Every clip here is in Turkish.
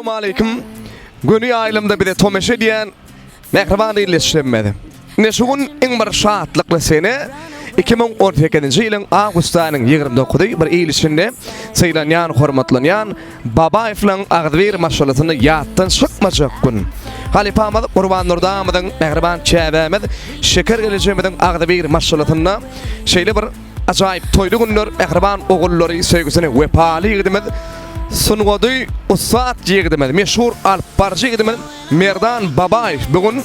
Assalamu alaikum. Günü ailemde bir de tomeşe diyen mehriban iyileştirmedi. Ne şugun en bir şahatlıklı sene 2018 yılın Ağustos ayının 29'u bir iyileşinde sayılanyan, hormatlanyan Babayev'lan Ağdavir maşalatını yattan çıkmayacak gün. Halifamız Kurban Nur'damızın mehriban çevemez şeker geleceğimizin Ağdavir maşalatına şeyle bir acayip toylu günler mehriban oğulları sevgisini vefali yedimiz. Sungodu usat yegdimedi. Meşhur Alparcı yegdimedi. Merdan Babayev bugün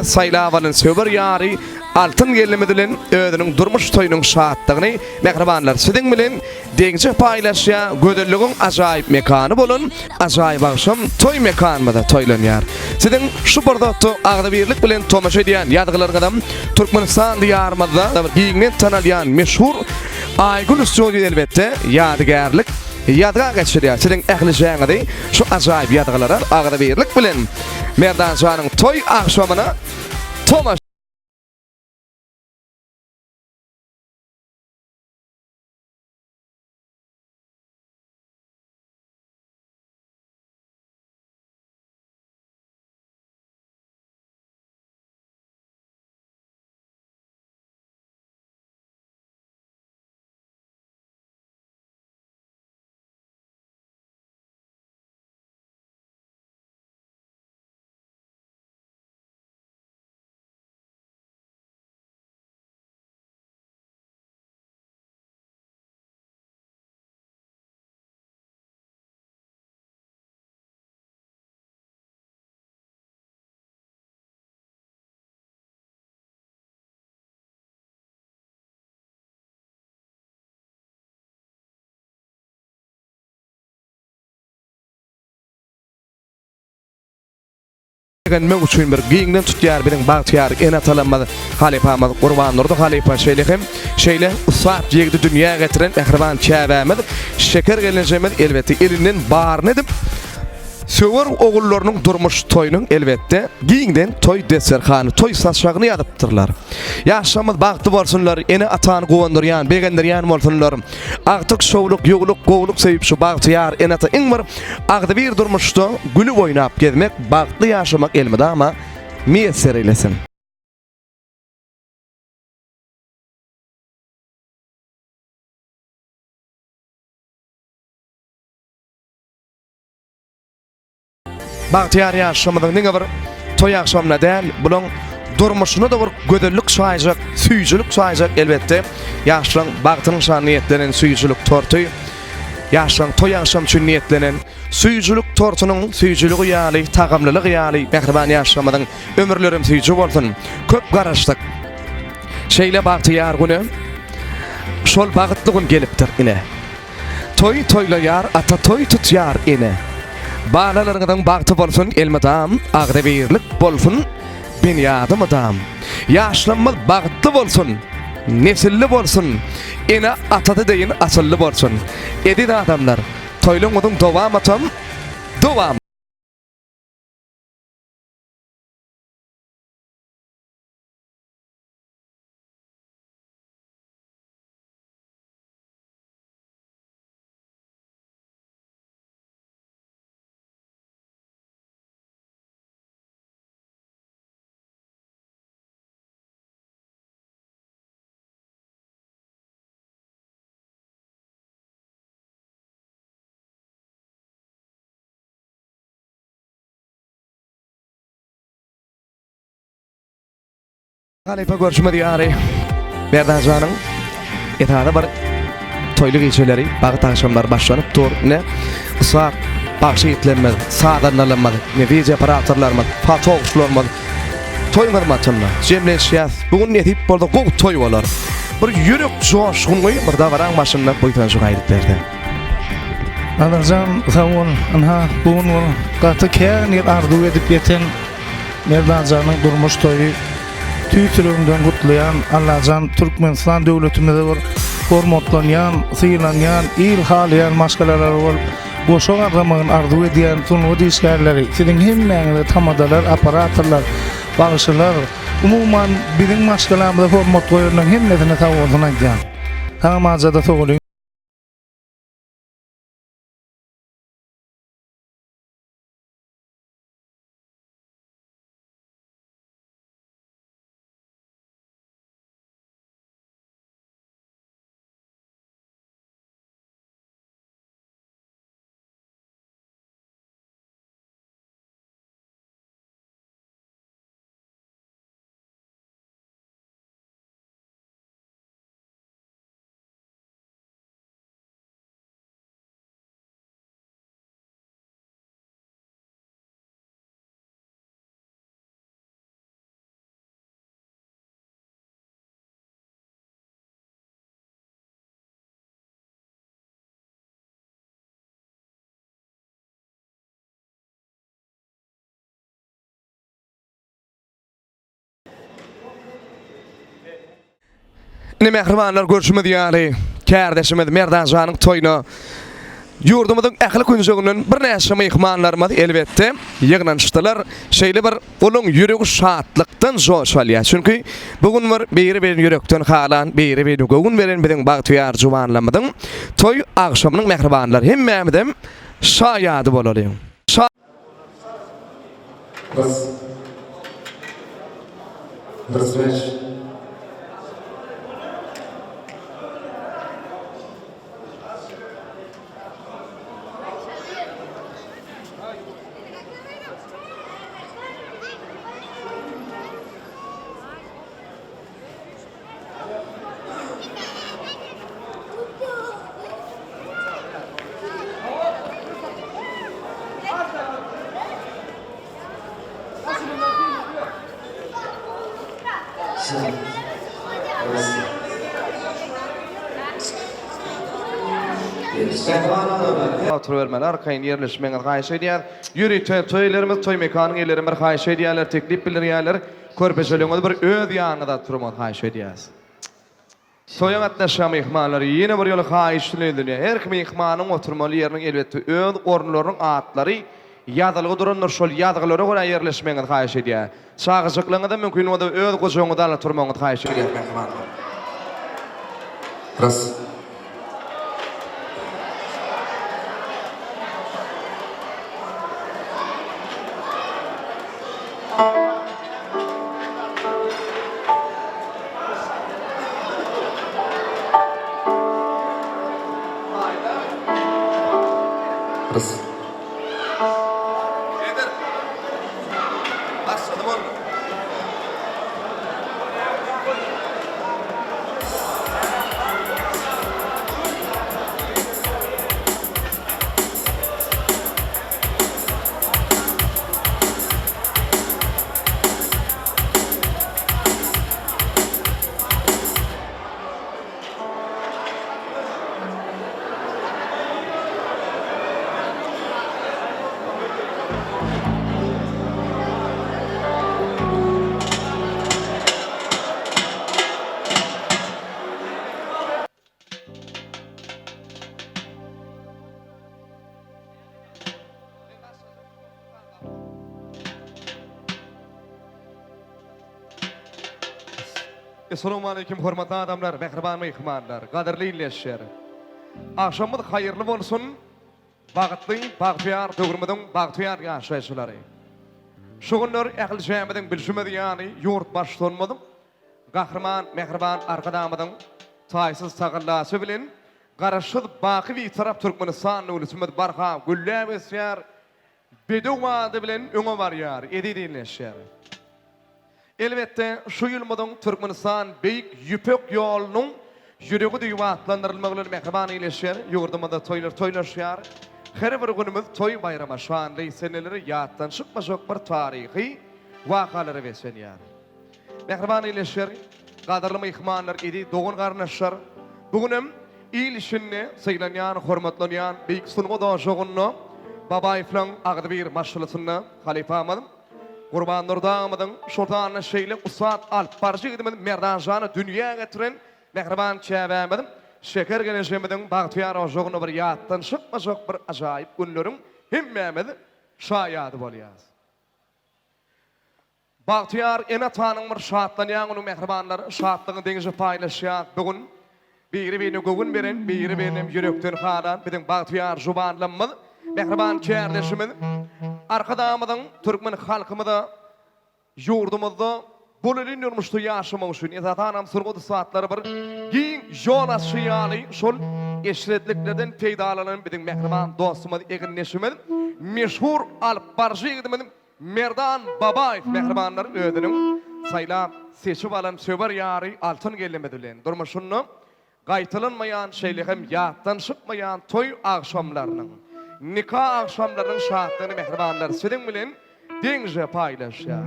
saylavalın söber yari altın gelimedilen ödünün durmuş toyunun şahatlığını mehribanlar sizin bilen deňçe paylaşya gödellüğün acayip mekanı bolun. Acayip akşam toy mekanımda toylanýar. Sizin şu bardakta Ağdabirlik bilen tomaşa diýen ýadgylaryndan Türkmenistan diýarymyzda giňen tanalýan meşhur Aygül Stüdyo elbette ýadygärlik yadga geçirýär. Sizin ähli şäňidi şu ajaýyp ýadgylara Ağdabirlik bilen Merdan Janyň toy akşamyna tomaş men üçin bir giňden tutýar bilen bagtyar ene talanmady halifamyz Kurban Nur'da halifa şeýlehem şeýle usat ýegdi dünýä getiren ähriban çäbämiz şeker gelenjemiz elbetde elinden barny edip söwer ogullarynyň durmuş toýunyň elbetde giňden toy deserhany toy saçagyny ýadypdyrlar. Ýaşamyz bagty bolsunlar, ene atany gowandyrýan, begendirýän bolsunlar. Agtyk şowluk, ýogluk, gowluk sebäp şu bagtyar ene ta iň bir Ağdabir durmuşda gülü oýnap gezmek, bagty ýaşamak elmede ama meýesser eylesin. Bagtyar ýaşamyzyň niňe bir toy akşamyna däl, bulan durmuşyna da bir gödellik şaýjak, süýjülük şaýjak elbetde. Ýaşlaryň bagtynyň şan niýetlenen süýjülük torty, ýaşlaryň toy akşam üçin niýetlenen süýjülük tortunyň süýjüligi ýaly, tagamlylygy ýaly mehriban ýaşamyzyň ömürlerim süýjü bolsun. Köp garaşdyk. Şeýle bagtyar güni şol bagtly gün gelipdir ine. Toy toýlaýar, ata toy tutýar ine. Balalaryňdan bagty bolsun elmadam, Ağdabirlik bolsun benýadym adam. Ýaşlanmaly bagtly bolsun, nesilli bolsun, ene atada deýin asylly bolsun. Edin adamlar, toýlaňyň dowam atam, dowam. Halifa görüşmedi ýary. Merdan Janyň etade bir toýly geçeleri, bagyt akşamlar başlanyp dur ne? Usat bagşy etlenmez, sadanlanmaz, nevize aparatorlarmy, fatowşlarmy, toýmarmatynlar. Jemleşýär. Bugun netip boldy, gow toý bolar. Bir ýürek joşguny bir dawaraň başynda boýtan şu gaýdyp berdi. Anarjan sawun anha bugun gaty kän ýer arzu edip ýeten Merdan Janyň durmuş toýy tüýtüründen gutlayan Allahan Türkmenistan döwletimizde bir hormatlanýan, syýlanýan, ilhalýan maşgalalar bolup, goşa garamagyň arzu edýän sunwy diýişgärleri, siziň hemmäňizi tamadalar, aparatorlar, bagşylar, umuman biziň maşgalamyzda hormat goýanyň hemmesine tawazyny aýdýan. Hamazada soňly Ne mehribanlar görüşme diýäli. Kärdeşimiz Merdan Janyň toýuna yurdumyzyň ähli günjeginiň bir näçe mehmanlarymyz elbetde ýygnanşdylar. Şeýle bir onuň ýüregi şatlykdan joşalýar. Çünki bugun biri bilen ýürekden halan, biri bilen göwün beren biziň bagtyar juwanlarymyzyň toý agşamynyň mehribanlar hemmämizem şaýady bolalym. Oturuvermeler, arkayn yerleşmeňiz gaýşy edýär. Ýüri toýlarymyz, toý mekanyň ellerimiz gaýşy edýärler, teklip bildirýärler. Körpeşeliňiz bir öz ýanyda turmak gaýşy edýäs. Soýan atnaşa mehmanlary ýene bir ýoly gaýşylydyr. Her kim mehmanyň oturmaly ýeriniň elbetde öz ornlarynyň atlary ýadylygy duranlar şol ýadyglara görä yerleşmeňiz gaýşy edýär. Çağıjyklaryňyzda mümkin bolsa öz goşuňyzda turmagyňyz gaýşy edýär mehmanlar. Ras. Ras. Eder. Başladım oğlum. Assalamu alaykum hormatly adamlar, mehriban mehmanlar, gaderli illeşler. Akşamyz haýyrly bolsun. Bagtly, bagtyar, döwürmediň bagtyar ýaşaýçylary. Şu günler ähli jämediň bilşimedi ýani ýurt başlanmadyň. Gahrman, mehriban arkadamydyň taýsyz sagyllasy bilen garaşyl baky bir tarap Türkmenistan ulusumyz barha gülläp esýär. Bedowady bilen öňe barýar, edidi illeşler. Elbette şu ýylmydyň Türkmenistan beýik ýüpek ýolunyň ýüregi diýwatlandyrylmagy mehriban ilişýär. Ýurdumyzda toýlaşýar. Her bir günümiz toy bayrama şanly seneleri ýatdan çykmaşak bir taryhy wakalary besenýär. Mehriban ilişýär. Gaderli mehmanlar idi, dogun garnaşlar. Bugunem ilişini sylanýan, hormatlanýan beýik sunumy daşagyny Babaýyflaň agdy bir maşgulatyny halifamyň Gurban Nurdamydyň şoltanyny şeýle Usat Alparjy gidimiň Merdan Jany dünýä getiren mehriban çäbämiň şeker gelişimiň bagtyar ojagyny bir ýatdan çykmaşak bir ajaýyp günleriň hemmämiz şaýady bolýar. Bagtyar ene tanyň bir şatlanýan ony mehribanlar şatlygyny deňize paýlaşýar. Bugun biri beni göwün beren, biri benim ýürekden halan biziň bagtyar juwanlarymyz mehriban kärdeşimiz arkadamyzyň türkmen halkymyza ýurdumyzda bolulyn ýurmuşdy ýaşamak üçin ezatanam surgudy saatlary bir giň ýol açýaly şol eşretliklerden peýdalanan biziň mehriban dostumyz eginleşimiz meşhur Alparjy gidimiň Merdan Babaýew mehribanlar ödüniň saýlap seçip alan söber ýary altyn gelmedilen durmuşyny gaýtylynmaýan şeýle hem ýatdan çykmaýan toy agşamlarynyň nikah akşamlarının şahatlarını mehribanlar sizin bilen deňje paýlaşýar.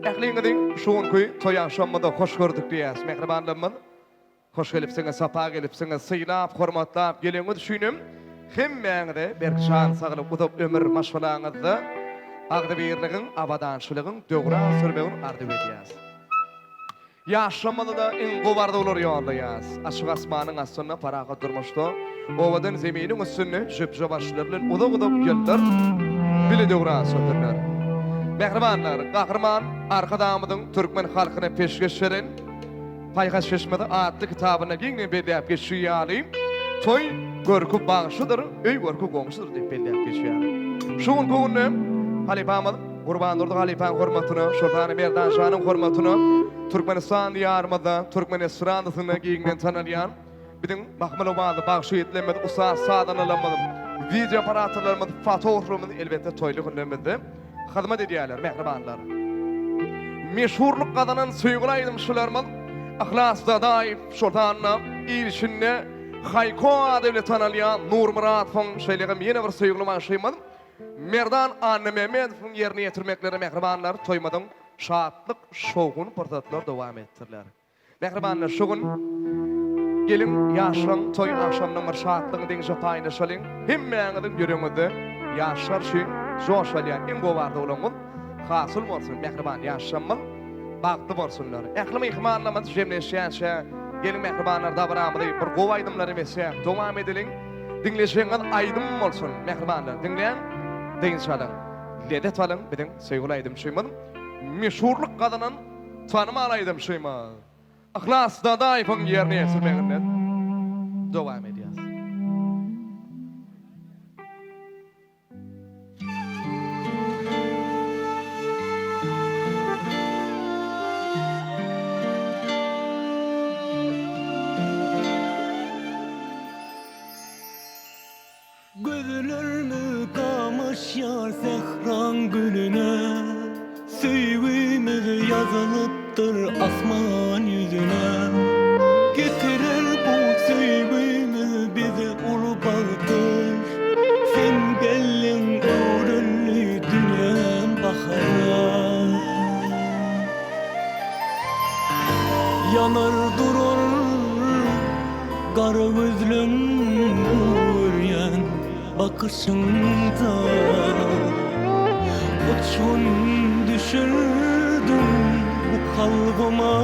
Ähliňiziň şu günki toy akşamynda hoş gördük diýäs mehribanlarymyz. Hoş gelipsiňiz, sapa gelipsiňiz, syýlap, hormatlap geleňiz düşünüm. Hemmäňize berkşan saglyk utup ömür maşgulaňyzda agdy birligiň, abadançylygyň döwra sürmegiň ardy edýäs. Yaşamada da en gobarda olur yolda yaz. Açık asmanın astına parağa durmuştu. Ovadan zeminin üstünü jüp başlarlar. Uda geller. Bile döwran söndürler. Mehribanlar, kahraman arkadamydın Türkmen halkyna peşkeş veren Paygaş Şeşmede adlı kitabına giňe belläp geçýärdi. Toy görküp bağışıdır, öy görküp goňşudur diýip belläp geçýär. Şuň göwnü Halipamyň Gurban Durdy Halipaň hormatyna, Şoltany Merdan Şanyň hormatyna, Türkmenistan ýarmada, Türkmenistan ýasyna giňen tanalýan biziň Mahmud Obady bagşy etlemedi, usa sadan alamady. Video aparatorlarymyz, fotoğraflarymyz elbette toýly günlerimizde hyzmat edýärler, mehribanlar. Meşhurluk kazanan söýgülaýdym şularymyz Ahlasda daýyp şoltanyna ilişinne Hayko adyle tanalýan Nurmurat fon şeýlegem ýene bir söýgülen şeýmez. Merdan Anne Mehmedowyň ýerine ýetirmekleri mehribanlar toýmadyň şatlyk şogun pırsatlar dowam etdirler. Mehribanlar şogun gelin ýaşaň toy akşamyň bir şatlygy deňje paýnaşalyň. Hemmeňiziň ýüreginde ýaşar şeý joşalýan en gobarda bolanmyz hasyl bolsun mehriban ýaşamyz bagty bolsunlar. Ähli mehmanlarymyz jemleşýänçe gelin mehribanlar da biramyzy bir gowaýdymlar emese dowam edeliň. Dinleşeňiz aýdym bolsun mehribanlar. Dinleýän deňşalyň. Ledet alyň biziň söýgülaýdym şeýmez. Meşhurluk kazanan tanımalaydım şeýma. Ahlasda daýypyň ýerine ýetirmeginde dowam edýär. Gözlerimi kamaşyar sehran gülüne, Süýgümiz yazılıpdyr asman yüzüne. Getirir bu süýgümiz bizi ulu bagdyr. Sen gelin öwrenli dünyam bahar. Yanar durur gara gözlüm uryan bakışında. Uçun düşürdüm bu kalbıma,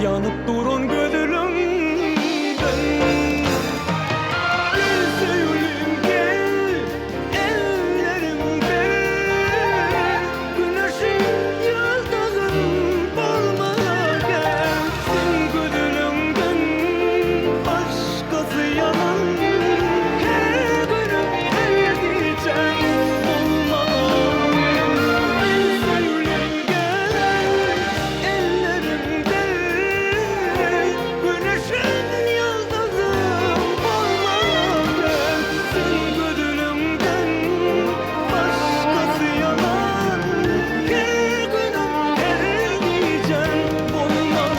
yanıp duran gözlerimden. Bir söyleyeyim gel ellerimde, güneşin yıldızın parmağa gel. Sen gözlerimden başkası yalan, her günüm her gecem olmaz. Söyleyeyim gel ellerimde, güneşin yıldızın parmağa gel. Sen gözlerimden başkası yalan, her günüm her gecem olmaz.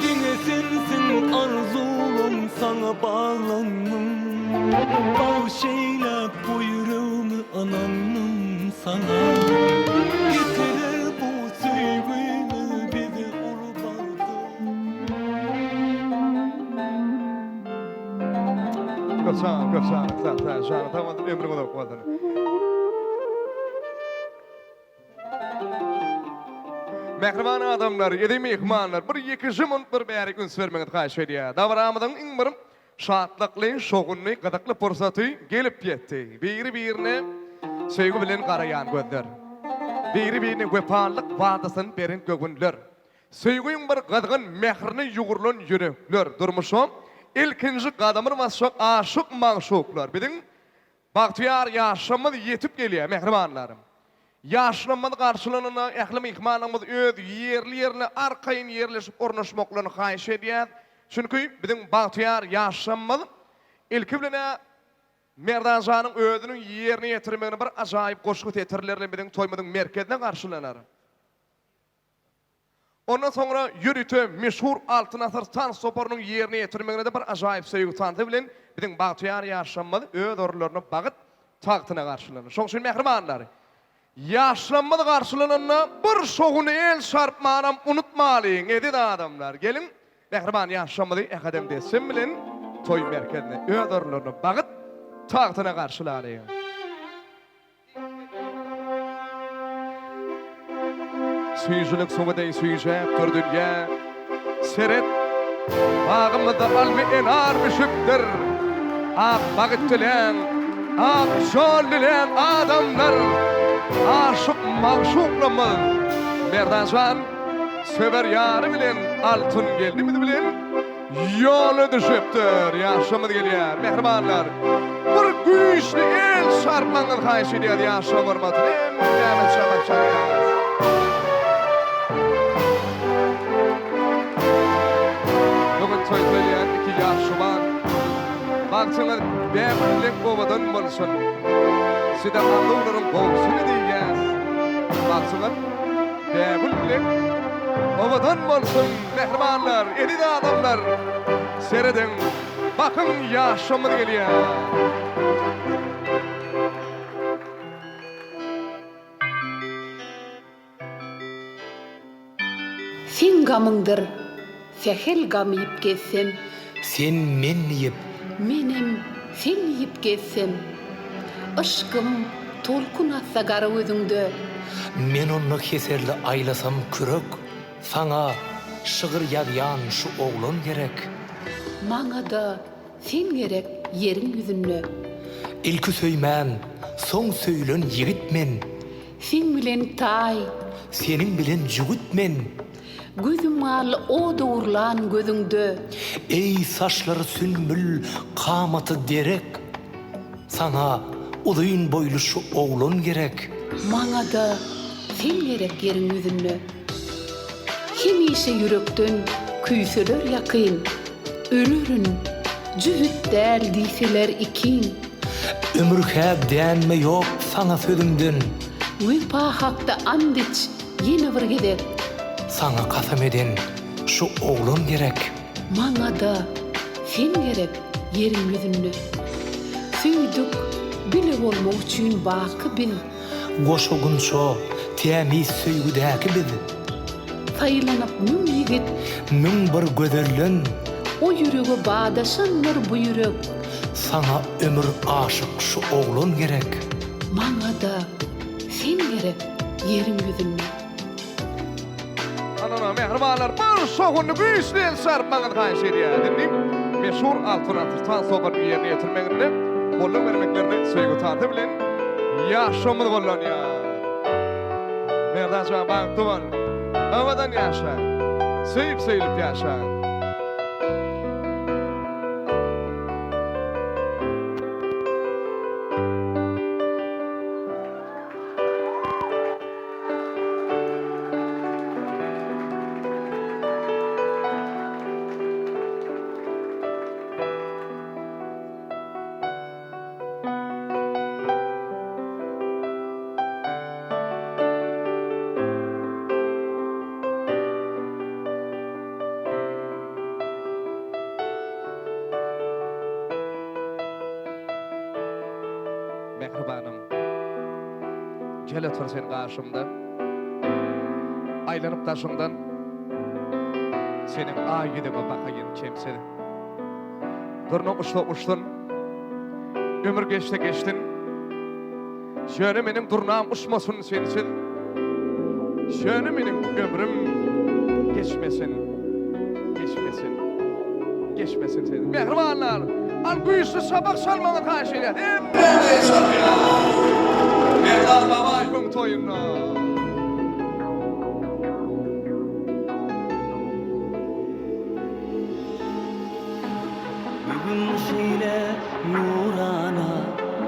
Yine sensin arzulum, sana bağlandım. Bağışeyle buyruğumu ananım sana. Getirir bu süýgümiz bizi ulu bagdyr. Köpçan, sen tamam emri goda okuwadyn. Mehriban adamlar, edi mehmanlar, bir iki jymyň bir bäri gün sürmeňiz gaýş edýär. Dawramyň iň bir şatlykly, şogunly, gydakly pursaty gelip ýetdi. Biri-birine söýgü bilen garaýan gözler. Biri-birine wepalyk wadasyny beren gögünler. Söýgüň bir gydgyn mehrini ýugurlan ýürekler. Durmuşam ilkinji gadamyr masşak aşyk maňşuklar. Biziň bagtyar ýaşamyz ýetip gelýär mehribanlarym. Yaşlanmadı karşılanına ehli mihmanımız öz yerli yerine arkayın yerleşip ornaşmaklaryny haýyş edýär. Çünkü bizim Bahtiyar yaşanmalı. İlki bilene Merdanjanın ödünün yerini yetirmegine bir ajayip goşgu tetirlerle bizim toymudun merkezine karşılanar. Ondan sonra yürütü meşhur altın asır tan soporunun yerini yetirmegine de bir ajayip sevgi tanıtı bilen bizim Bahtiyar yaşanmalı ödörlerini bağıt tahtına karşılanır. Şoň üçin mehrimanlar, yaşlanmalı karşılananna bir şoğunu el çarpmanam unutmalyň edi adamlar. Gelin mehriman yaşlanmalı ekadem desem bilen toy merkezine ödörlerini bağıt tahtına karşılanır. Suyuculuk soğuday suyucak gördüğünge seret bağımlıda almi enar müşüktür. Ak bağıt tülen, ak şol dilen adamlar aşık mağşuklamız Merdanjan söver yarı bilen altın geldi mi bilen yolu düşüptür yaşamı geliyor mehrimanlar bir güçlü el şartmanın kayışı diye yaşam varmadı Mehmet Şaban Şahyaz bugün toylayan iki yaşaman baksana beğenlik ovadan bolsun sida anlıların bolsun diyeceğiz baksana beğenlik ovadan bolsun mehrimanlar edin adamlar seyredin bakın yaşamı geliyor. Sen gamındır, sehel gam yip geçsem, Sen men yip, menem sen yip geçsem. Aşkım tolkun atsa gara özüngde, men onu keserli aylasam kürek. Sana şıgır yadyan şu oğlun gerek. maňa da sen gerek yerin yüzünne. İlki söýmän, soň söýlen yigit men. Sen bilen tay, Senin bilen jügüt men. gözüm al o doğurlan gözüngde. Ey saçları sülmül, kamatı derek. Sana ulayın boylu şu oğlun gerek. Maňa da sen gerek yerin yüzünne. Hemişe yürekten küýseler yakyn. Ölürün, jühüt däl diýseler ikin. Ömürke dänme yok sana sözümden. Wepa hakda andiç yine bir gedek. Sana kasam eden şu oğlun gerek. Maňa da sen gerek yerin yüzünne. Süýdük bile bolmak üçin baky bin. Goşogun şo, temiz söýgüdäki biz. Saýlanyp mün yigit, Mün bir gözellen, o ýürege badaşanlar bu ýürek. sana ömür aşık şu oğlun gerek. Maňa da sen gerek yerin yüzünne. Anana mehrimanlar bir şoğunu güçlü el çarpmanın kayışı diye dinleyip meşhur altın atır tan soğuk yerine yetirmegine bolluk vermeklerini söýgü tanıtı bilen yaşamı bollan ya. Merdanjan banktıman avadan yaşa, söýüp yaşa. Mehribanım, gel otur sen karşımda. Aylanıp taşından senin ay gideme bakayım kimsede. Durna uçtun, ömür geçtin. Şöyle benim durnağım uçmasın sensin. Şöyle benim ömrüm geçmesin senin. Mehribanlar, al güçlü sabah salmanı karşıya. Mehriban babay gün toyunda. Bugün şile nurana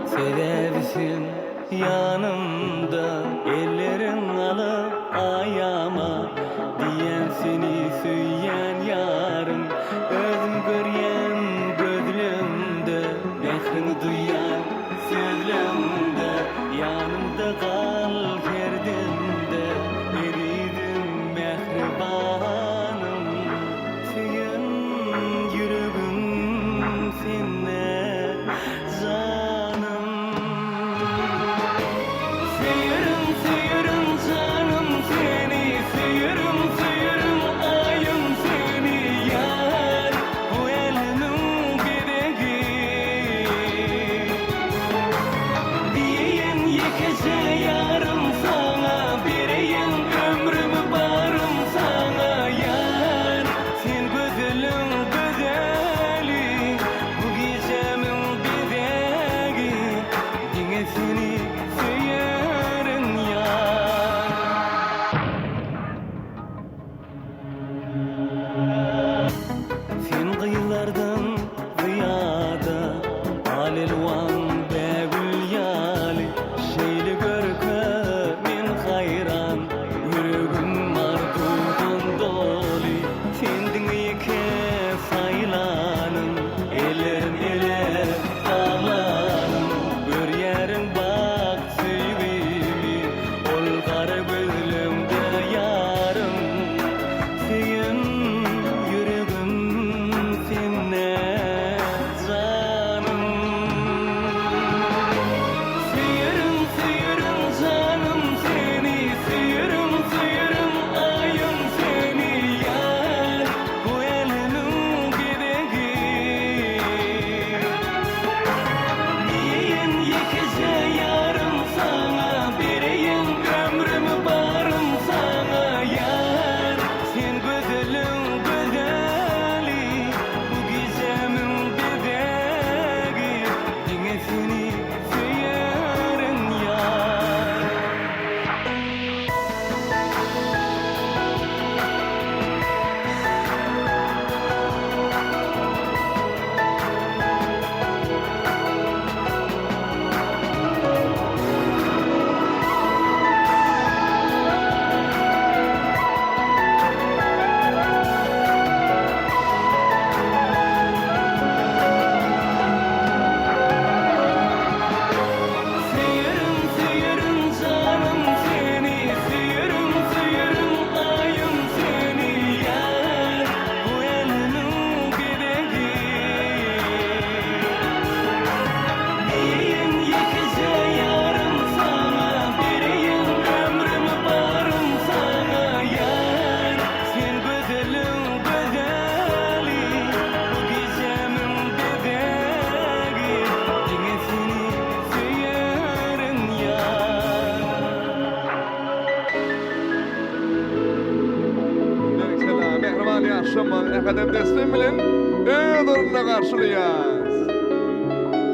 seversin yanımda ellerin alıp ayağıma diyen seni söyleyen yarım yaşamak efendim destem bilen ödürüne karşılayaz.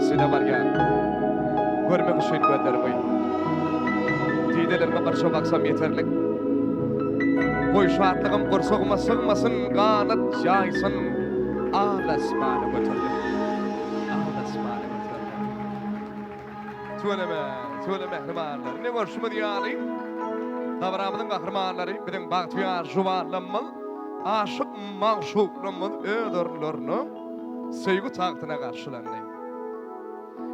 Sida bargan. Görmek için göndermeyin. Didelerime karşı baksam yeterlik. Koy şahatlığım kursağıma sığmasın, kanat yaysın. Ağlasmanı götürdüm. Ağlasmanı götürdüm. Söyle mehrimanlar. Ne görüşümü diyali? Davramının kahramanları, bizim bahtiyar juvarlamız, aşık mağşuklamız ödürlerini sevgi tahtına karşılanayım.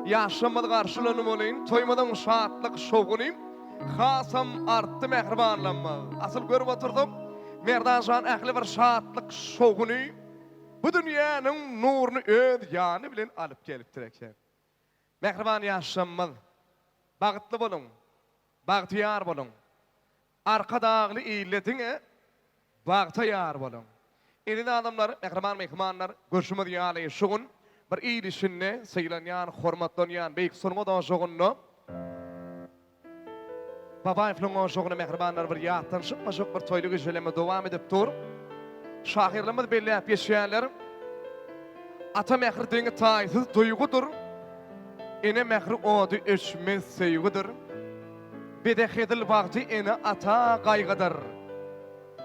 Yaşamadı karşılanım olayım, toymadan şahatlık şoğunayım, khasam arttı mehrimanlamız. Asıl görüp oturdum, merdancan ehli bir şahatlık şoğunayım, bu dünyanın nurunu öd yanı bilen alıp gelip direkler. Mehriman yaşamaz, bağıtlı bolun, bahtiyar bolun, arka dağlı iyilletine bağıta yar bolun. Elinde adamlar, mehrimanlar, görüşümü diyali şugun, bir iyilişinle seylanyan, hormatlanyan, beyik sunumu da şugunlu. Baba iflungun şugunu mehrimanlar bir yahtan şıkmaşık bir toylu güçeleme devam edip dur. Şahirlamız belli yap yaşayanlar, ata mehri dini taysız duygudur. Ene mehri odu ölçmez sevgidir. Bedehedil vakti ene ata kaygıdır.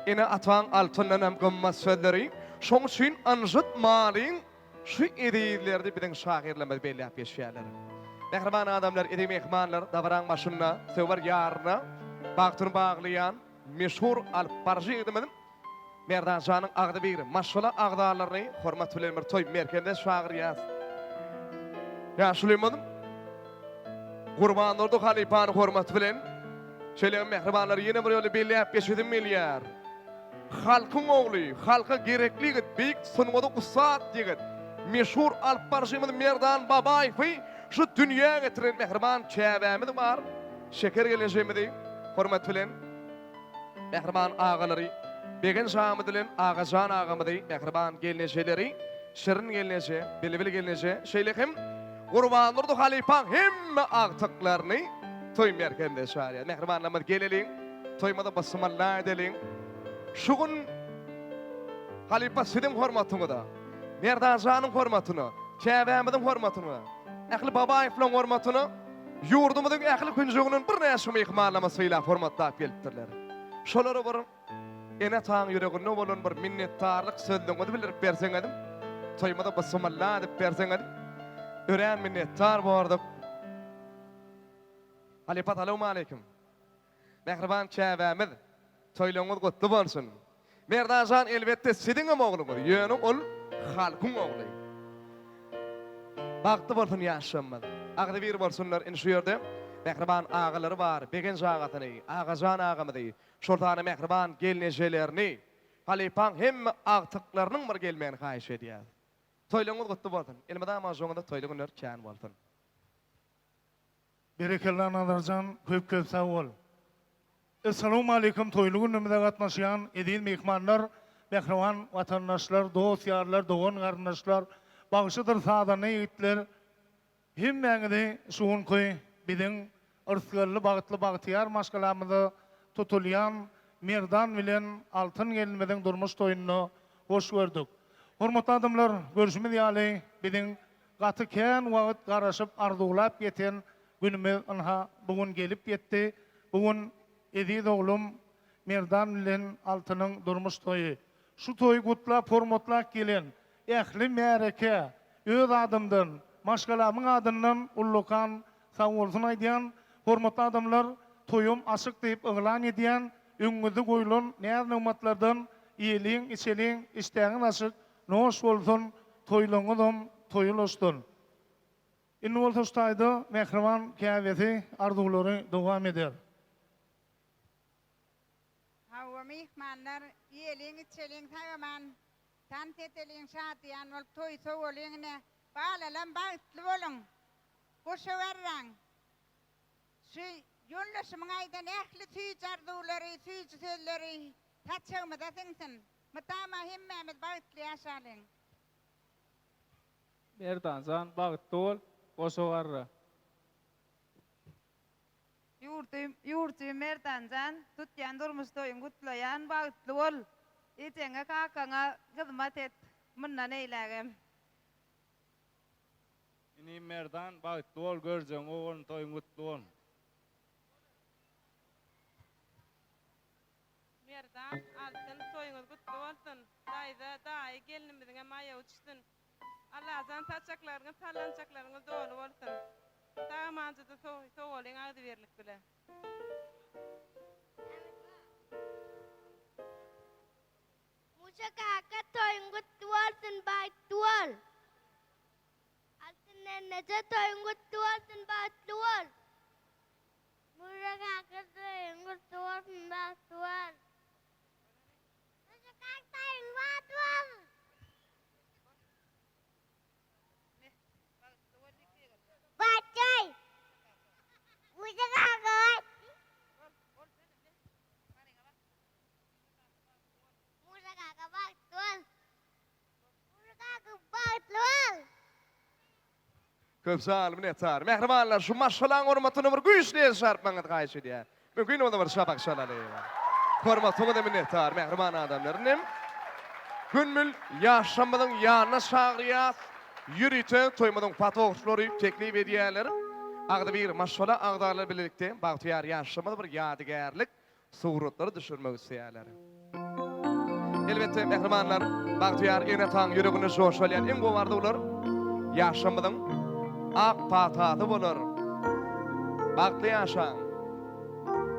Ene atan altından emgımma sözleri, şoň üçün anjıt malin, şu edilerde bizim şahirlemez belli yap yaşayanlar. Mehriman adamlar, edi mehmanlar, davran başına, sever yarına, baktını bağlayan, meşhur alparcı edemedim. Merdancanın ağda bir, maşala ağdalarını, hormat bilen bir toy merkezde şahir yaz. Ya Süleyman'ım, kurbanlardı halipanı hormat bilen, şöyle mehrimanlar yine bir yolu belli yap yaşadım milyar. Halkın oğlu, halka gerekli git, büyük sunumadı usat yigit. Meşhur alparjımın merdan babayfı, şu dünya getiren mehriman çevemidi var. Şeker geleceğimidi, hormat bilen. Mehriman ağaları, begen şahımıdilen ağacan ağamıdı, mehriman geleceğleri, şirin geleceği, bili geleceği, şeylekim, kurbanlardı halipan hem ağtıklarını toy merkezde şahir. Mehrimanlamız gelelim, toymada basımallah edelim. Şugun halipa sidim hormatını da, merdancanın hormatını, çevemidin hormatını, ehli baba iflan hormatını, yurdumudun ehli küncüğünün bir neşimi ikmalamasıyla hormatla geliptirler. Şoları bir ene tağın yüreğine olun bir minnettarlık sözlüğünü bildirip bersen edim, toymada basımallah edip bersen edim, ören minnettar boğardık. Halipa talamu aleyküm. Mehriban çevemid, toyluğunuz kutlu bolsun. Merdancan elbette sidiňem oğlumuz, ýöne ol halkyň oğly. Bagty bolsun ýaşamaz. Agdy bir bolsunlar in şu ýerde mehriban ağalary bar, begen jagatyny, ağajan ağamydy, şoltany mehriban gelneşelerini, halipan hem agtyklarynyň bir gelmegini haýyş edýär. Toyluğunuz kutlu bolsun. Elmada majoňda toyly günler kän bolsun. Berekeler nazarcan köp sağ ol. Assalamu alaikum toylu günümüzde gatnaşýan edil mehmanlar, mehriban vatandaşlar, dost ýarlar, dogan garnaşlar, bagşydyr sadany ýigitler. Hemmeňizi şuň köy biziň ırsgyrly bagtly bagtyar maşgalamyzy tutulýan merdan bilen altyn gelmeden durmuş toýuny hoş gördük. Hormatly adamlar, görüşimiz ýaly biziň gaty kän wagt garaşyp arzulap geten günümiz anha bugün gelip ýetdi. Bugün Edid oğlum merdan bilen altynyň durmuş toyu. Şu toyu gutlap hormatlap gelen ähli mereke öz adamdan, maşgalamyň adyndan ullukan sağ bolsun aýdýan hormatly adamlar toyum aşyk diýip eglan edýän öňüňizde goýulan näme nimatlardan ýeliň, içeliň, iştäňiz aşyk noş bolsun, toýlaňyzam toýulaşdyn. Indi bolsa ustaýdy mehriban käbesi arzulary dowam eder. Hava mihmanlar yeliň içeliň tamaman tan teteliň şatyyan ol toy sowulyňne balalam bagtly bolun. Goşawarraň. Şu ýollaşymy aýdan ähli tüýjardulary, tüýjselleri taçagmada siňsin. Matama hemmemiz bagtly ýaşalyň. Merdancan bagtly ol, goşawarra. Yurty merdanjan tutyan durmuş toyun gutlayan bagtly bol. İçenge kakana hizmet et. Bundan eylegem. Ini merdan bağıtlı ol göreceğim oğlun toy mutlu ol. Merdan altın toyunuz kutlu olsun. Dayda dahi gelinimizin amaya uçtun. Allah'tan taçaklarınız, talançaklarınız doğru olsun. Dağmancı da soğulun ağdı verlik bile. Musa kaka toyun kutlu olsun baytlı ol. Altın nennece toyun kutlu olsun baytlı ol. Musa kaka toyun kutlu olsun baytlı ol. Musa kaka toyun baytlı ol. Baytlı. Musa kaka. Musa kaka baytlı ol. Musa kaka baytlı ol. Köp sağ olun, minnettar. Mehribanlar, şu maşalan hormatını bir güýçli şarpmaňa gaýşy diýär. Mümkin onda bir şapak şalaly. Hormatyňa da minnettar, mehriban adamlarynym. Günmül ýaşamadyň ýanyna şagryýas, ýürite toýmadyň patowçlary teklip edýärler. Agda bir maşala agdalar birlikde bagtyar ýaşamady bir ýadygärlik suratları düşürmek isleýärler. Elbette mehribanlar, bagtyar ene taň ýüregini joşalýan iň gowardy bolar. Ýaşamadyň ak pataty bolar. Bagtly ýaşaň.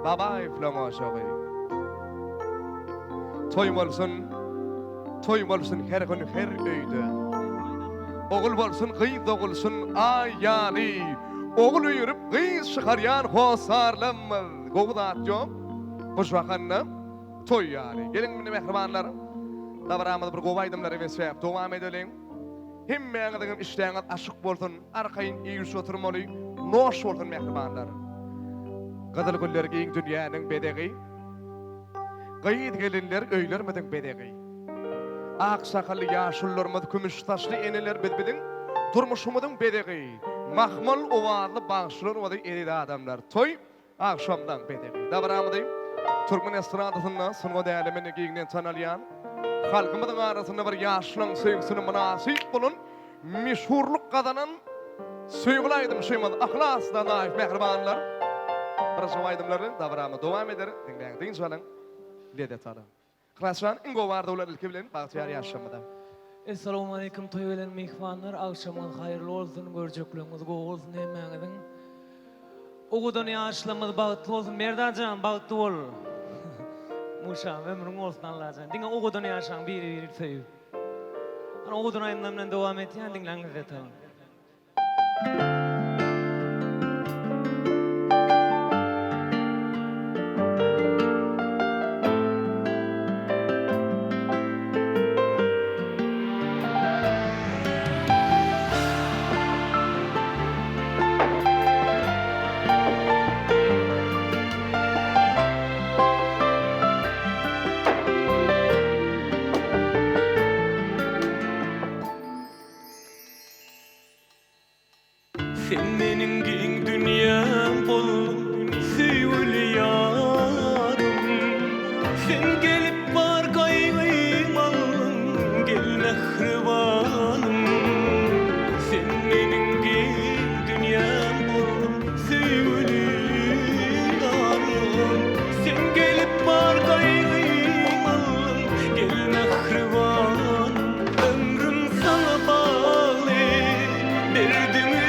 Baba üflemoşagy. Toy bolsun her gün her öýde. Ogul bolsun gyz ogulsun ay ýaly. Ogul ýürüp gyz şykarýan hosarlym. Gowdat ýok. Hoş wakanna toy ýaly. Gelin meni mehribanlar. Dabramyz bir gowaýdymlar we dowam edelim. Hemmeňiziň işleňiz aşyk bolsun, arkaýyn iýüş oturmaly, noş bolsun mehribanlar. Gadyl güller giň dünýäniň bedegi. Gaýyt gelinler öýlermediň bedegi. Ak sakally ýaşullarymyz, kümüş taşly eneler bedbediň turmuşymyzyň bedegi. Mahmul owazly bagşlar wady eride adamlar. Toy akşamdan bedegi. Dabramyzy Türkmen estradasynda sunga dälemini giňden tanalýan halkymyzyň arasynda bir ýaşlaň söýgüsine münasip bolan meşhurluk kazanan söýgülaýdym şeýmaz ahlasdan aýyp mehribanlar. Bir şowaýdymlary dabramy dowam eder. Diňleň şolaň ledet ala. Klasan ingo warda ular ilki bilen bagtyar ýaşamada. Assalamu alaikum toy bilen mehmanlar, akşamyň haýyrly bolsun, görjekleriniz gowy bolsun hemmeňiziň. Ogudan ýaşlamyz bagtly bolsun, Merdanjan bagtly bol. Muşa, ömrüň bolsun Allah'tan. Diňe ogudan ýaşaň bir söýüp. Ana ogudan aýymdan bilen dowam etýän diňleňiz etem. Sen menin giň dünýäm bolup süýgüli ýarym. Sen gelip bargaýym alym, gel mehribanym. Sen menin giň dünýäm bolup süýgüli ýarym. Sen gelip bargaýym alym, gel mehribanym. Ömrüm sana bagly, berdimi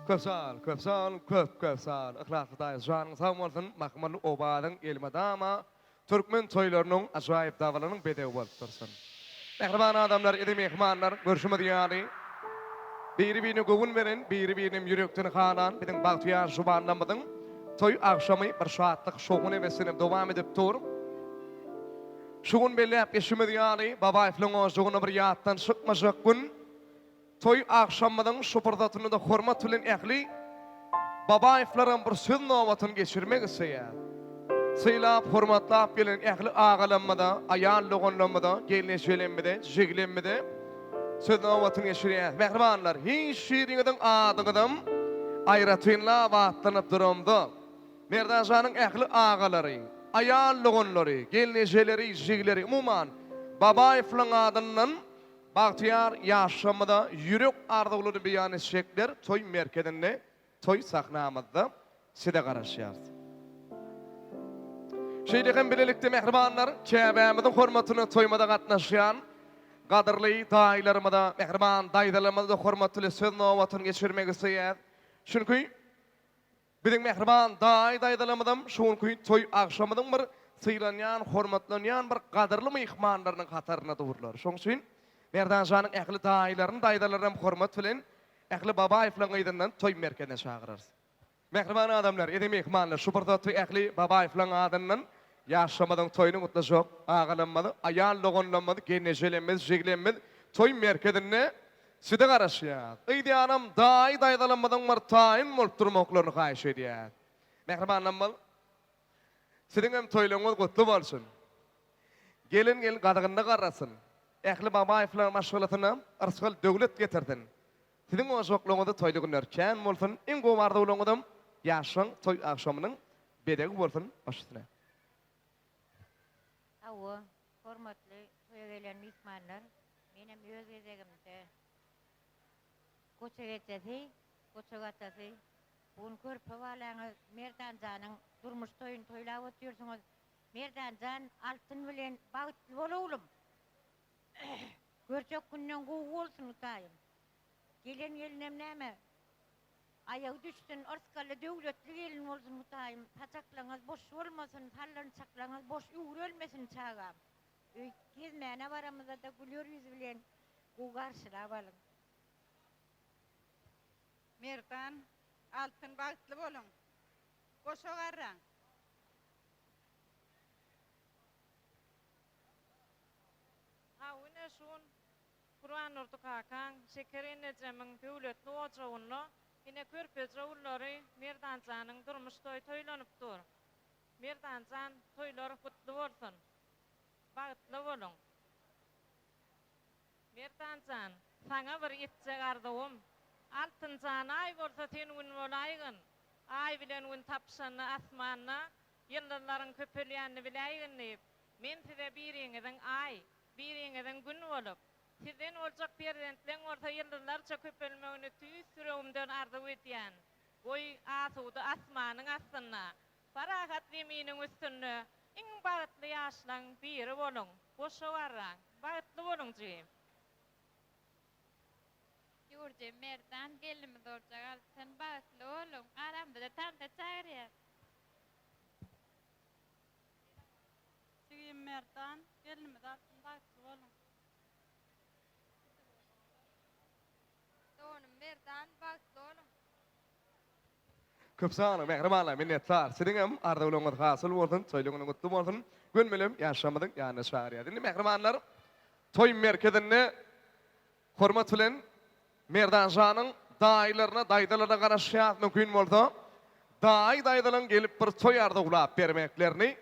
Köp sal. Ahlakly daýy janyň sag bolsun, mahmaly obadyň elmadama Türkmen toýlarynyň ajaýyp dawalarynyň bedewi bolup dursun. Mehriban adamlar, edi mehmanlar, görüşmedi ýaly. Biri-birini gowun beren, biri-biriniň ýürektini halan, biziň bagtyar şubanlamydyň toy akşamy bir şatlyk şogun ebesini dowam edip dur. Şogun belläp geçmedi ýaly, baba ifliň ojugyny bir ýatdan çykmajak gün. Toy akşamydyň şupurdatyny da hormat bilen ähli baba iflaryň bir söz nowatyny geçirmek isleýär. Syýlap, hormatlap gelen ähli agalanmada, aýan logonlamada, gelneşelenmede, jiglenmede söz nowatyny geçirýär. Mehribanlar, hiç şiiriňiň adygydan aýratynla watlanyp duramdy. Merdanjanyň ähli agalary, aýan logonlary, gelneşeleri, jigleri, umuman baba iflaryň adyndan Bagtyar ýaşamyda ýürek arzuwlary beýan etjekler toy merkezinde, toy sahnamyzda side garaşýar. Şeýlegen bilelikde mehribanlar, käbämiziň hormatyny toýmada gatnaşýan gadyrly daýlarymyda, mehriban daýdalarymyzda hormatly söz nowatyny geçirmek isleýär. Şunky biziň mehriban daýdalarymyzdan şunky toy akşamydyň bir syýlanýan, hormatlanýan bir gadyrly mehmanlarynyň kataryna durlar. Şoň üçin Merdanjanyň ähli daýlaryny daýdalaryny hormat bilen ähli baba iflaryň ýerden toy merkezine çagyrar. Mehriban adamlar, edi mehmanlar, şu birde toy ähli baba iflaryň adyndan ýaşamadyň toýuny gutlaşok, agalanmady, aýan logonlanmady, genejelenmez, jiglenmez, toy merkezine side garaşýar. Ýa-da anam daýdalanmadyň bir taýyn bolup durmaklaryny gaýş edýär. Mehriban adamlar, siziň hem toýlaryňyz gutly bolsun. Gelin gadygynda garasyn. Ähli baba iflaryň maşgulatyna arsgal döwlet getirdin. Siziň ojokluğuňyzda toýly günler kän bolsun, iň gowy arzuwlaryňyz ýaşaň toy akşamynyň bedegi bolsun başyna. Awa, hormatly toýa gelen mehmanlar, menem öz gezegimde koça gatasy, bugün körpe balaňy Merdanjanyň durmuş toýuny toýlap otyrsyňyz, Merdanjan altyn bilen bagtly bolawlym. Görçek günden gowy bolsun taýym. Gelen gelinem näme? Aýagy düşdün, orskaly döwletli gelin bolsun taýym. Taçaklaňyz boş bolmasyn, talançaklaňyz boş ýürelmesin çagam. Gezmäne baramyzda da gülýär ýüz bilen gowy garşylap alyn. Merdan, altın bagtly bolun. Goşa garraň. Awine şun Kur'an ordu kakan, şekerine ceming döwletli ojagyny, ine körpe jowlary Merdanjanyň durmuş toýlanyp dur. Merdanjan toýlary gutly bolsun. Bagtly bolun. Merdanjan, saňa bir etjek ardawym. Altynjan aý bolsa sen gün bolaýgyn. Aý bilen gün tapşany asmanyna, ýyldızlaryň köpelýänini biläýgin. Men size biriňiziň aý, biriňiziň gün bolup, sizden oljak prezidentleň orta ýyldızlarça köpelmegini tüýsüremden arzuw etýän. Goý asuwdy asmanyň astyna, farahat zeminiň üstünde iň bagtly ýaşlaň biri bolun. Goşa garraň, bagtly bolun jyym. Ýurje Merdan gelimi dorjagal, sen bagtly bolun, aramda da tanta çagyrýar. Jyym Merdan, gelimi dorjagal, bagtly bolun. Doğum Merdan bagtly bolun. Köp sağ olun, mehribanlar, minnetler. Siziň hem arzuwlaryňyz hasyl bolsun, toýlaryňyz gutly bolsun. Gönmelim ýaşamadyň ýanyna şaýar. Indi mehribanlar, toy merkezinde hormat bilen Merdanjanyň daýlaryna, daýdalara garaşýar mümkin bolsa, daýdalan gelip bir toy arzuwlap bermeklerini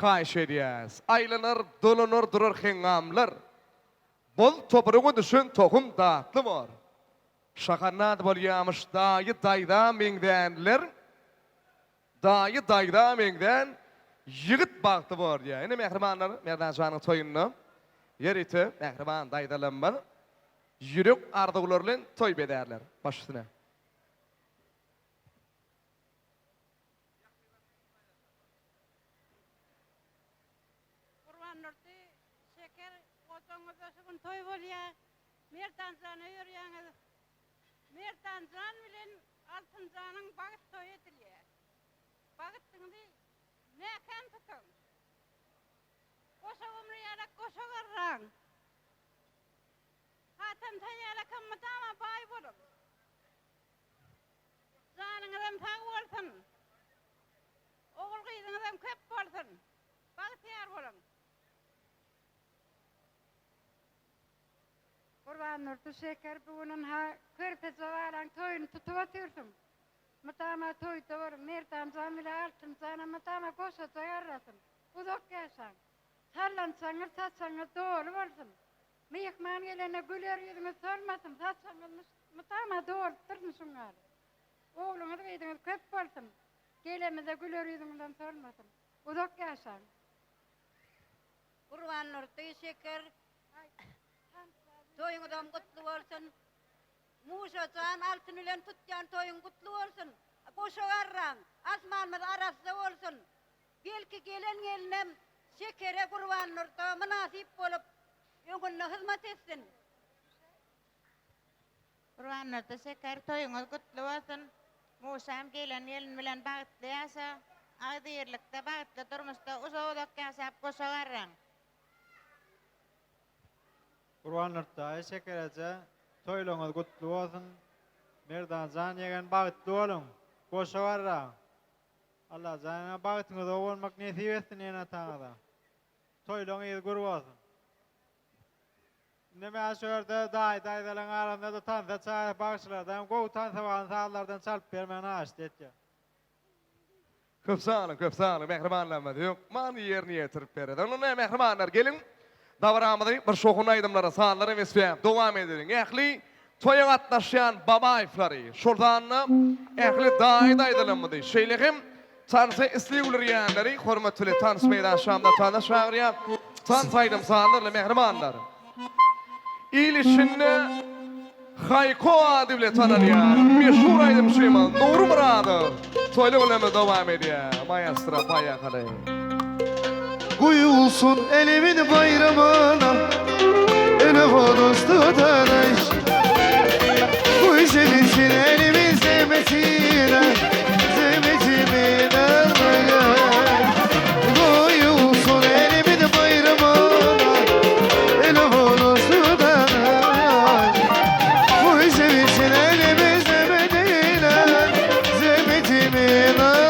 haýyş edýäs. Aýlanar, dolanar durar heňamlar. Bol topuruňy düşün tohum datly bor. Şahanat bolýarmyş daýda meňdenler. Daýda meňden ýigit bagty bor ýa. Ene mehribanlar, Merdanjanyň toýuny ýerite mehriban daýdalanmaly. Ýürek arzuwlary bilen toy bederler başyna. Kurban nurty şeker otaňyza şugun toy bolýar. Merdanjany ýörýäňiz. Merdan Merdancan bilen Altıncanın bagyt toy edilýär. Bagytyňdy näken tutun? Goşa ömrü ýarak goşa garraň. Hatan taýara kammatama bay bolun. Janyňyzdan tag bolsun. Ogul gyzyňyzdan köp bolsun. Bagytyar bolun. Kurban Nurtu Şeker bugunun ha körpesi varan toyunu tutup atıyorsun. Matama toy doğur, mertan zamile altın sana matama koşa toyarlasın. Uzak yaşan. Sallansanız satsanız doğru olsun. Meyekman gelene güler yüzünü sormasın. Satsanız matama doğru durmuşsun gari. Oğlunu da verdiniz köp olsun. Gelemize güler yüzünden sormasın. Uzak yaşan. Kurban Nurtu Şeker toyuňyzdan gutly bolsun. Muşacan altyn bilen tutýan toyuň gutly bolsun. Goşa garraň, asmanymyz arasynda bolsun. Belki gelen gelinem şekere Kurban Nurta münasip bolup öňüne hyzmat etsin. Kurban Nurta Şeker toyuňyz gutly bolsun. Muşam gelen gelin bilen bagtly ýaşa. Agdyrlykda bagtly durmuşda uzak ýaşap goşa garraň. Kurban Nurta Şekerece toyluňyz gutly bolsun. Merdanjan ýegen bagtly bolun. Goşa garraň. Allah jana bagtyňyzda bolmak nesip etsin ýene taňda. Toyluňyz gurb bolsun. Näme aşörde daýdalan aranda da tansa çaý bagşylardan gowy tansa balan sağlardan çalyp bermeni aşdy etdi. Köp sağ olun, mehribanlanmadı. Yok, mani yerini yetirip beredi. Onu ne mehribanlar, gelin. Davramady bir şoğun aydımlara, sağlara vesfiyem, devam edelim. Ehli toya gatnaşýan babaýflary, şurdanna ehli daýdalanmady. Şeýlegim tansa isleýler ýanlary, hormatly tans meýdan şamda tanış şagyrýan, tans aýdym sağlarla mehribanlar. İlişinne Hayko adible tanalýar. Meşhur aýdym şeýman, Nuru Muradow. Toyly bolamy dowam edýär. Maestro paýa galay. Kuyulsun elimin bayramına, ele bodostu danaş. Kuyselinsin elimin zemmesine, zemmetimin almaya. Kuyulsun elimin bayramına, ele bodostu danaş. Kuyselinsin elimin zemmesine, zemmetimin almaya.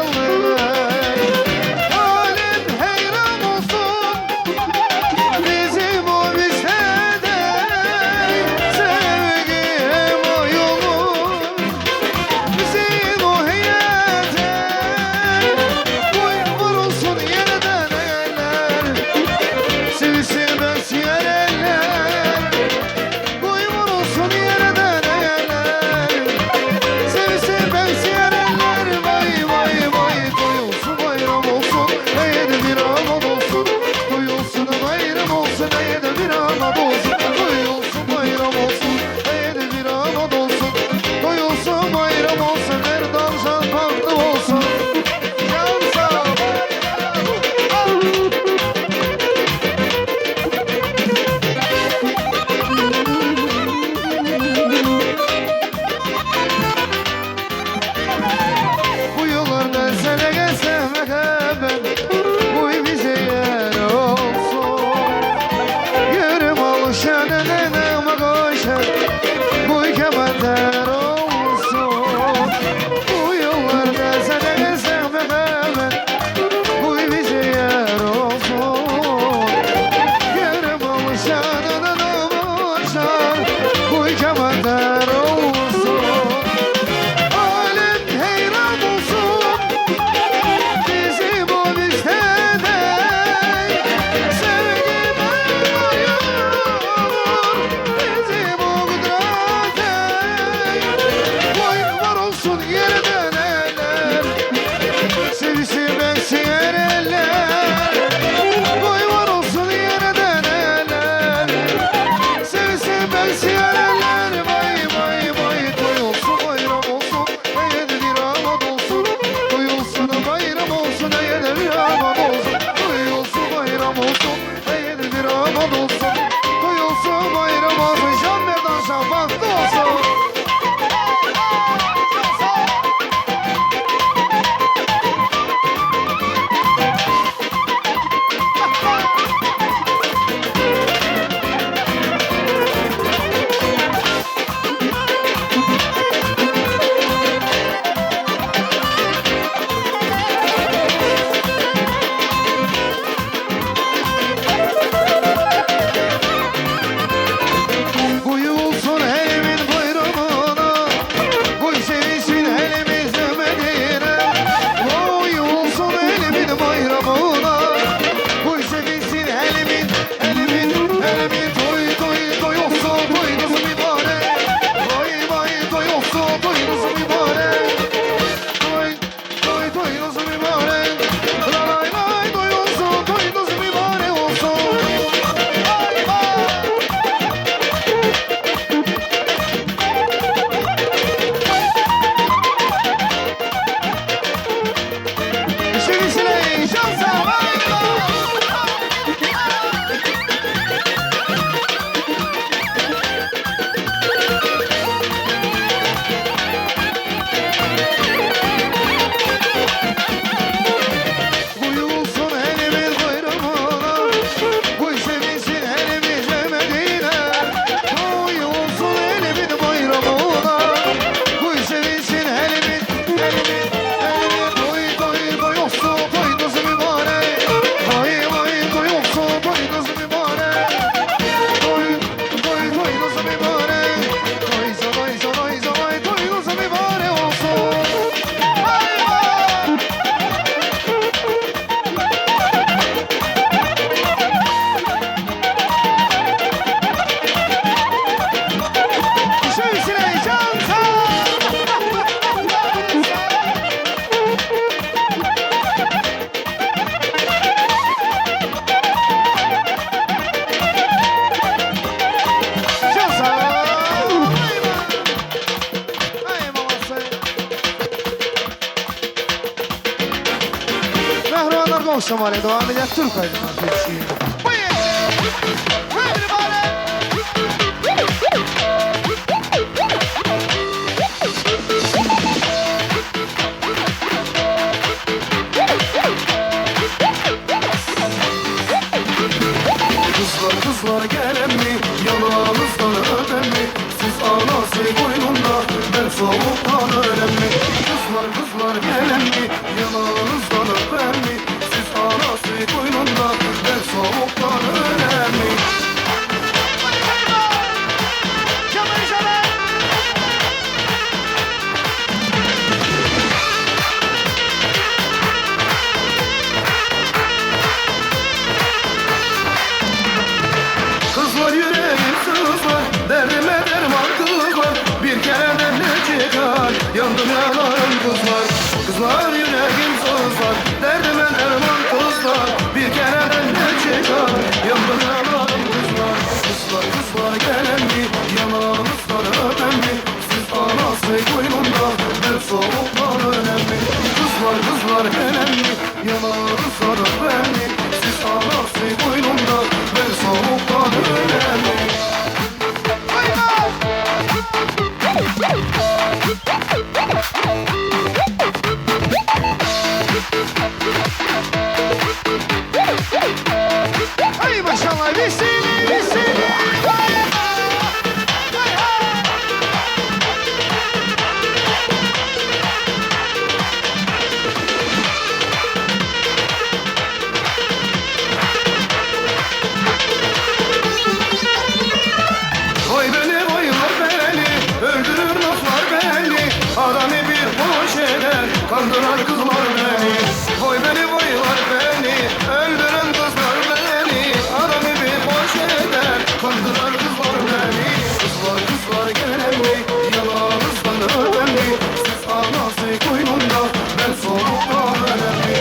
Şamale devam edecek Türk aydınlar. Kızlar gelen mi? Yanağınızdan öpen mi? Siz anası boynunda, ben soğuktan ölen mi? Kızlar gelen mi? Yanağınızdan öpen mi? Siz anası boynunda, ben soğuktan ölen mi? Kızlar yüreğim sızlar, derdime derman kızlar. Bir kereden ne çıkar, yandım yanarım kızlar. Kızlar yüreğim sızlar, derdime derman kızlar. Bir kereden ne çıkar, yandım yanarım kızlar. Kızlar gelen mi, yanağınızdan öpen mi? Siz anası koynunda, ben soğuktan ölen mi? Kızlar gelen mi, yanağınızdan öpen mi? Siz anası koynunda, ben soğuktan ölen mi? Hey maşallah vesile. Oy beni oylar beni, öldürür laflar beni. Adamı bir boş eder, kandıran kızlar beni. Oy beni oylar beni, öldüren kızlar beni. Adamı bir boş eder, kandıran kızlar beni. Kızlar gelen mi, yanağınızdan öpen mi? Siz anası koynunda, ben soğuktan ölen mi?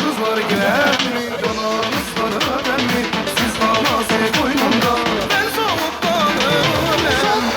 Kızlar gelen mi, yanağınızdan öpen mi? Siz anası koynunda, ben soğuktan ölen mi?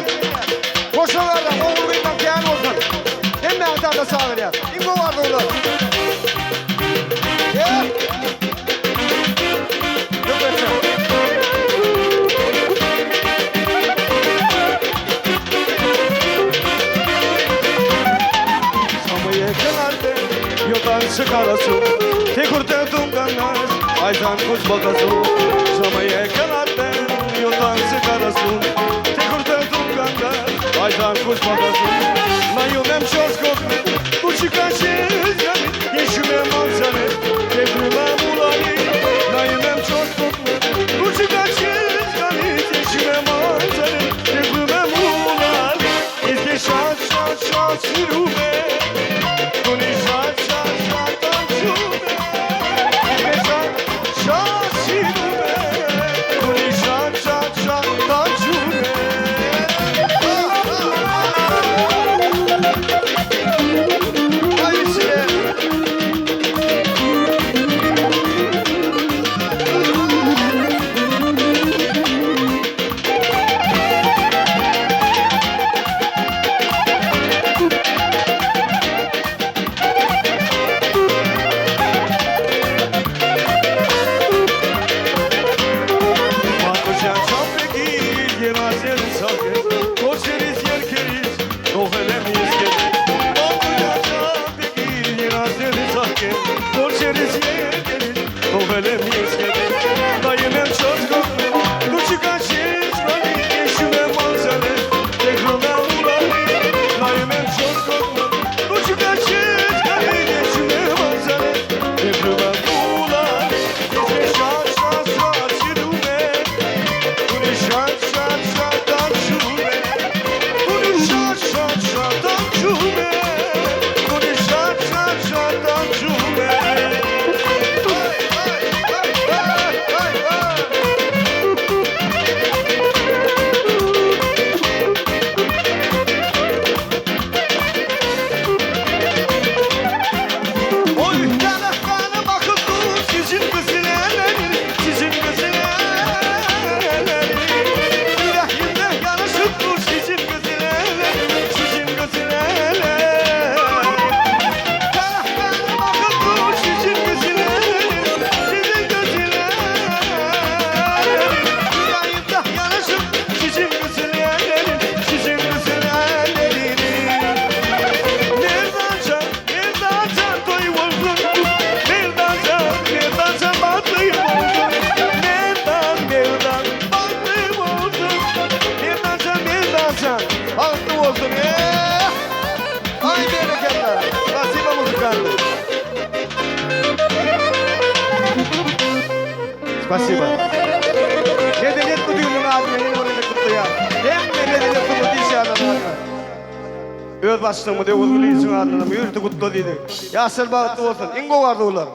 verýär. Koşalardan oğul kıymak kâň bolsun. Hem näme sağ verýär. İngo bardy ular. Yok etsin. Samaya kenarda yodan çıkarasın. Tek urte tunganlar aydan kuz bakasın. Samaya kenarda yodan çıkarasın. Tek urte tunganlar aydan kuz bakasın. Lan yolem şans kokme bu çıkarsız yani yeşime manzara tekrime bulani. Lan yolem şans kokme bu çıkarsız yani yeşime manzara tekrime bulani. İzle şans şans şans yürüme. Kuni şans şans şans tanşume. İzle şans şans yürüme. Kuni şans şans şans tanşume. Спасибо. Medeniyet Müdürlüğü'nün adına yeni oraya kutlayan. Hem medeniyet kutlu adına. Öz başlığımı da özgürlüğün adına yürütü kutlu dedi. Yasir bağıtlı olsun. İngo vardı ular.